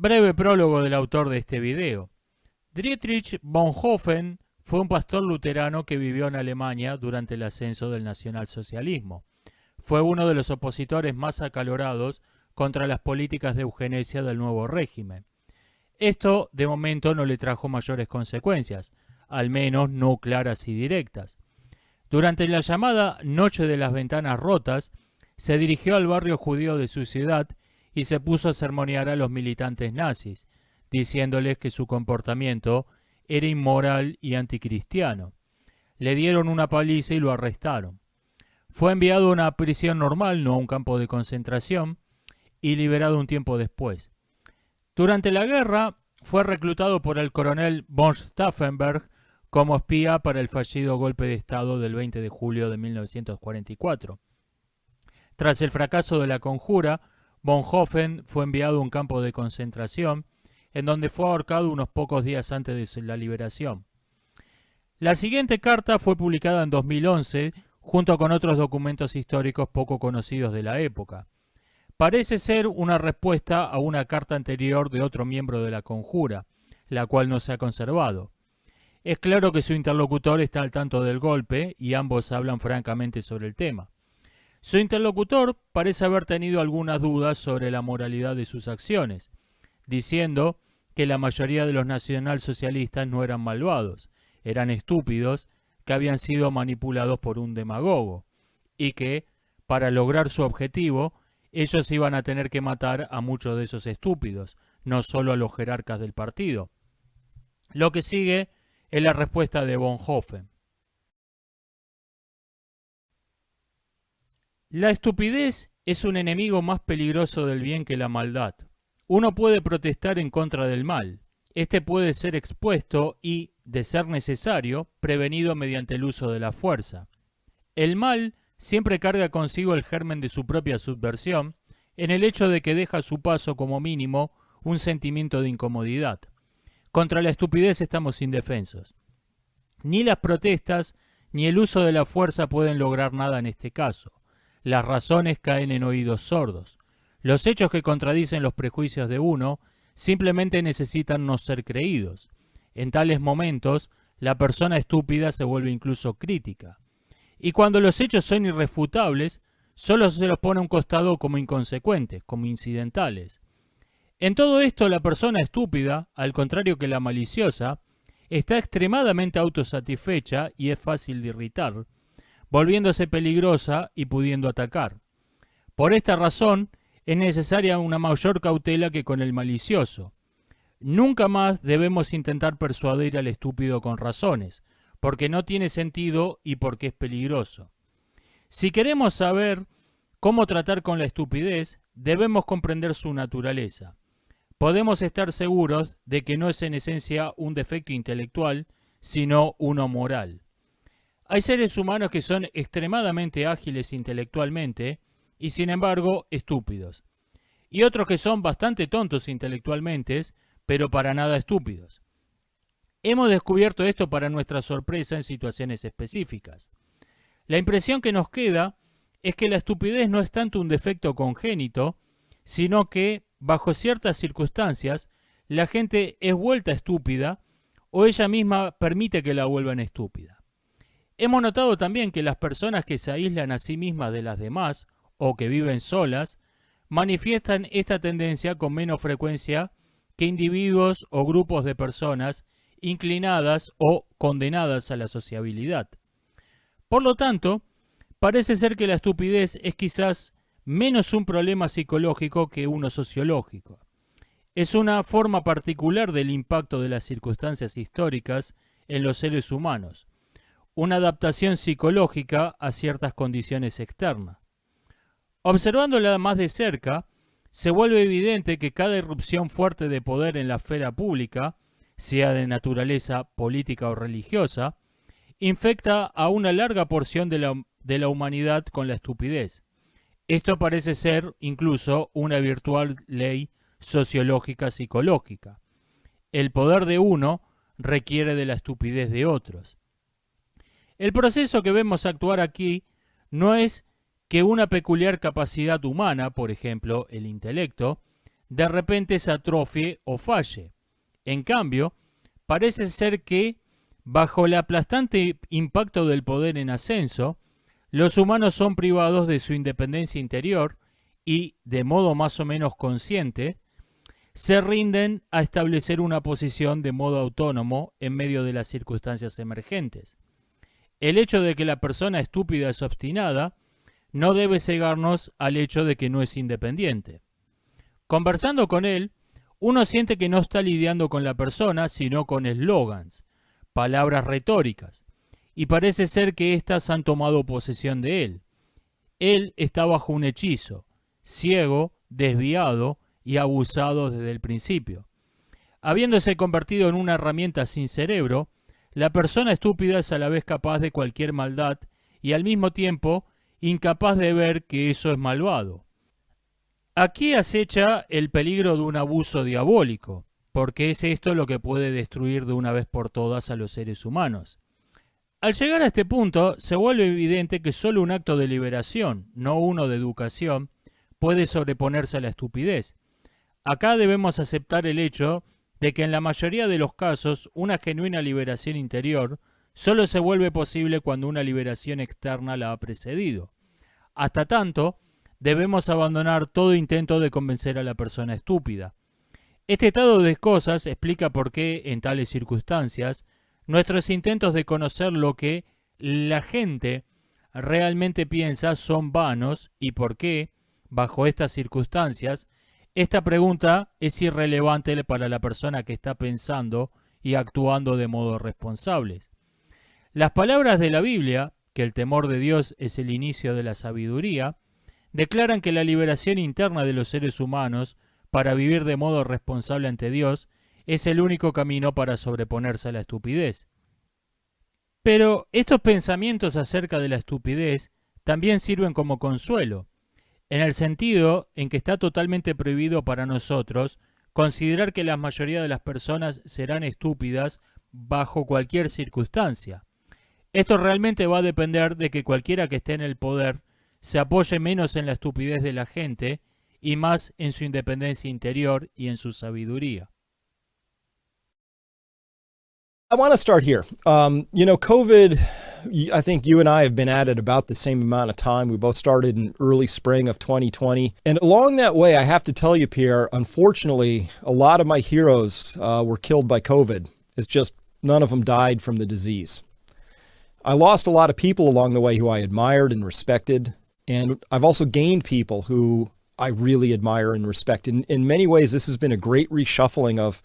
Breve prólogo del autor de este video. Dietrich Bonhoeffer fue un pastor luterano que vivió en Alemania durante el ascenso del nacionalsocialismo. Fue uno de los opositores más acalorados contra las políticas de eugenesia del nuevo régimen. Esto, de momento, no le trajo mayores consecuencias, al menos no claras y directas. Durante la llamada Noche de las Ventanas Rotas, se dirigió al barrio judío de su ciudad y se puso a sermonear a los militantes nazis, diciéndoles que su comportamiento era inmoral y anticristiano. Le dieron una paliza y lo arrestaron. Fue enviado a una prisión normal, no a un campo de concentración, y liberado un tiempo después. Durante la guerra, fue reclutado por el coronel von Stauffenberg como espía para el fallido golpe de Estado del 20 de julio de 1944. Tras el fracaso de la conjura, Bonhoeffer fue enviado a un campo de concentración, en donde fue ahorcado unos pocos días antes de la liberación. La siguiente carta fue publicada en 2011, junto con otros documentos históricos poco conocidos de la época. Parece ser una respuesta a una carta anterior de otro miembro de la conjura, la cual no se ha conservado. Es claro que su interlocutor está al tanto del golpe y ambos hablan francamente sobre el tema. Su interlocutor parece haber tenido algunas dudas sobre la moralidad de sus acciones, diciendo que la mayoría de los nacionalsocialistas no eran malvados, eran estúpidos, que habían sido manipulados por un demagogo, y que, para lograr su objetivo, ellos iban a tener que matar a muchos de esos estúpidos, no solo a los jerarcas del partido. Lo que sigue es la respuesta de Bonhoeffer. La estupidez es un enemigo más peligroso del bien que la maldad. Uno puede protestar en contra del mal. Este puede ser expuesto y, de ser necesario, prevenido mediante el uso de la fuerza. El mal siempre carga consigo el germen de su propia subversión, en el hecho de que deja a su paso como mínimo un sentimiento de incomodidad. Contra la estupidez estamos indefensos. Ni las protestas ni el uso de la fuerza pueden lograr nada en este caso. Las razones caen en oídos sordos. Los hechos que contradicen los prejuicios de uno simplemente necesitan no ser creídos. En tales momentos, la persona estúpida se vuelve incluso crítica. Y cuando los hechos son irrefutables, solo se los pone a un costado como inconsecuentes, como incidentales. En todo esto, la persona estúpida, al contrario que la maliciosa, está extremadamente autosatisfecha y es fácil de irritar, volviéndose peligrosa y pudiendo atacar. Por esta razón, es necesaria una mayor cautela que con el malicioso. Nunca más debemos intentar persuadir al estúpido con razones, porque no tiene sentido y porque es peligroso. Si queremos saber cómo tratar con la estupidez, debemos comprender su naturaleza. Podemos estar seguros de que no es en esencia un defecto intelectual, sino uno moral. Hay seres humanos que son extremadamente ágiles intelectualmente y sin embargo estúpidos. Y otros que son bastante tontos intelectualmente, pero para nada estúpidos. Hemos descubierto esto para nuestra sorpresa en situaciones específicas. La impresión que nos queda es que la estupidez no es tanto un defecto congénito, sino que, bajo ciertas circunstancias, la gente es vuelta estúpida o ella misma permite que la vuelvan estúpida. Hemos notado también que las personas que se aíslan a sí mismas de las demás o que viven solas manifiestan esta tendencia con menos frecuencia que individuos o grupos de personas inclinadas o condenadas a la sociabilidad. Por lo tanto, parece ser que la estupidez es quizás menos un problema psicológico que uno sociológico. Es una forma particular del impacto de las circunstancias históricas en los seres humanos, una adaptación psicológica a ciertas condiciones externas. Observándola más de cerca, se vuelve evidente que cada irrupción fuerte de poder en la esfera pública, sea de naturaleza política o religiosa, infecta a una larga porción de la humanidad con la estupidez. Esto parece ser incluso una virtual ley sociológica psicológica. El poder de uno requiere de la estupidez de otros. El proceso que vemos actuar aquí no es que una peculiar capacidad humana, por ejemplo, el intelecto, de repente se atrofie o falle. En cambio, parece ser que, bajo el aplastante impacto del poder en ascenso, los humanos son privados de su independencia interior y, de modo más o menos consciente, se rinden a establecer una posición de modo autónomo en medio de las circunstancias emergentes. El hecho de que la persona estúpida es obstinada no debe cegarnos al hecho de que no es independiente. Conversando con él, uno siente que no está lidiando con la persona, sino con eslogans, palabras retóricas, y parece ser que éstas han tomado posesión de él. Él está bajo un hechizo, ciego, desviado y abusado desde el principio. Habiéndose convertido en una herramienta sin cerebro, la persona estúpida es a la vez capaz de cualquier maldad y al mismo tiempo incapaz de ver que eso es malvado. Aquí acecha el peligro de un abuso diabólico, porque es esto lo que puede destruir de una vez por todas a los seres humanos. Al llegar a este punto, se vuelve evidente que solo un acto de liberación, no uno de educación, puede sobreponerse a la estupidez. Acá debemos aceptar el hecho de que en la mayoría de los casos una genuina liberación interior solo se vuelve posible cuando una liberación externa la ha precedido. Hasta tanto, debemos abandonar todo intento de convencer a la persona estúpida. Este estado de cosas explica por qué, en tales circunstancias, nuestros intentos de conocer lo que la gente realmente piensa son vanos y por qué, bajo estas circunstancias, esta pregunta es irrelevante para la persona que está pensando y actuando de modo responsables. Las palabras de la Biblia, que el temor de Dios es el inicio de la sabiduría, declaran que la liberación interna de los seres humanos para vivir de modo responsable ante Dios es el único camino para sobreponerse a la estupidez. Pero estos pensamientos acerca de la estupidez también sirven como consuelo, en el sentido en que está totalmente prohibido para nosotros considerar que la mayoría de las personas serán estúpidas bajo cualquier circunstancia. Esto realmente va a depender de que cualquiera que esté en el poder se apoye menos en la estupidez de la gente y más en su independencia interior y en su sabiduría. I want to start here. COVID, I think you and I have been at it about the same amount of time. We both started in early spring of 2020. And along that way, I have to tell you, Pierre, unfortunately, a lot of my heroes were killed by COVID. It's just none of them died from the disease. I lost a lot of people along the way who I admired and respected. And I've also gained people who I really admire and respect. In many ways, this has been a great reshuffling of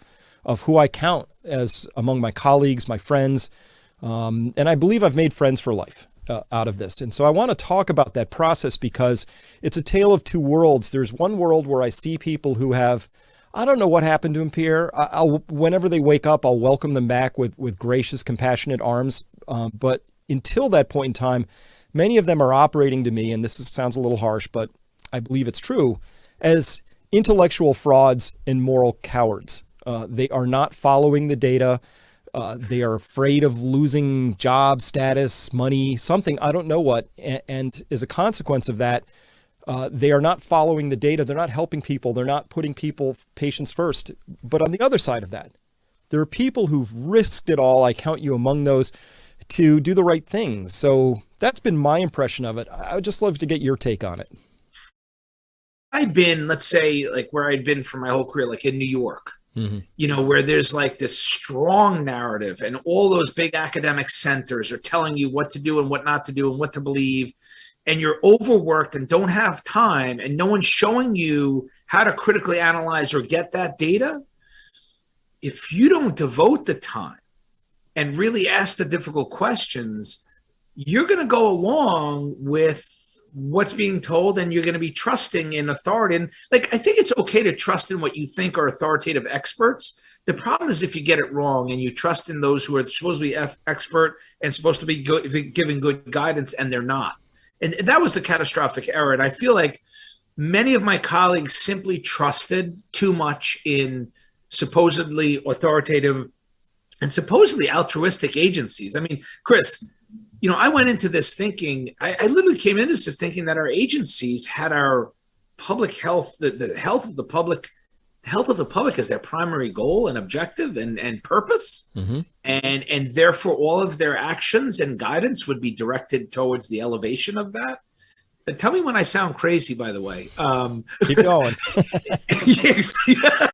who I count as among my colleagues, my friends. And I believe I've made friends for life out of this. And so I want to talk about that process because it's a tale of two worlds. There's one world where I see people who have, I don't know what happened to them, Pierre. Whenever they wake up, I'll welcome them back with gracious, compassionate arms. But until that point in time, many of them are operating to me, and sounds a little harsh, but I believe it's true, as intellectual frauds and moral cowards. They are not following the data. They are afraid of losing job status, money, something, I don't know what. And as a consequence of that, they are not following the data. They're not helping people. They're not putting patients first. But on the other side of that, there are people who've risked it all. I count you among those, to do the right things. So that's been my impression of it. I would just love to get your take on it. I've been, let's say, like where I'd been for my whole career, like in New York, where there's like this strong narrative and all those big academic centers are telling you what to do and what not to do and what to believe. And you're overworked and don't have time and no one's showing you how to critically analyze or get that data. If you don't devote the time and really ask the difficult questions, you're going to go along with what's being told and you're going to be trusting in authority. And like, I think it's okay to trust in what you think are authoritative experts. The problem is if you get it wrong and you trust in those who are supposed to be expert and supposed to be giving good guidance and they're not. And that was the catastrophic error. And I feel like many of my colleagues simply trusted too much in supposedly authoritative and supposedly altruistic agencies. I mean, Chris, I went into this thinking, I literally came into this thinking that our agencies had our public health, the health of the public the health of the public is their primary goal and objective and purpose. Mm-hmm. And therefore all of their actions and guidance would be directed towards the elevation of that. But tell me when I sound crazy, by the way. Keep going. Yes, yeah.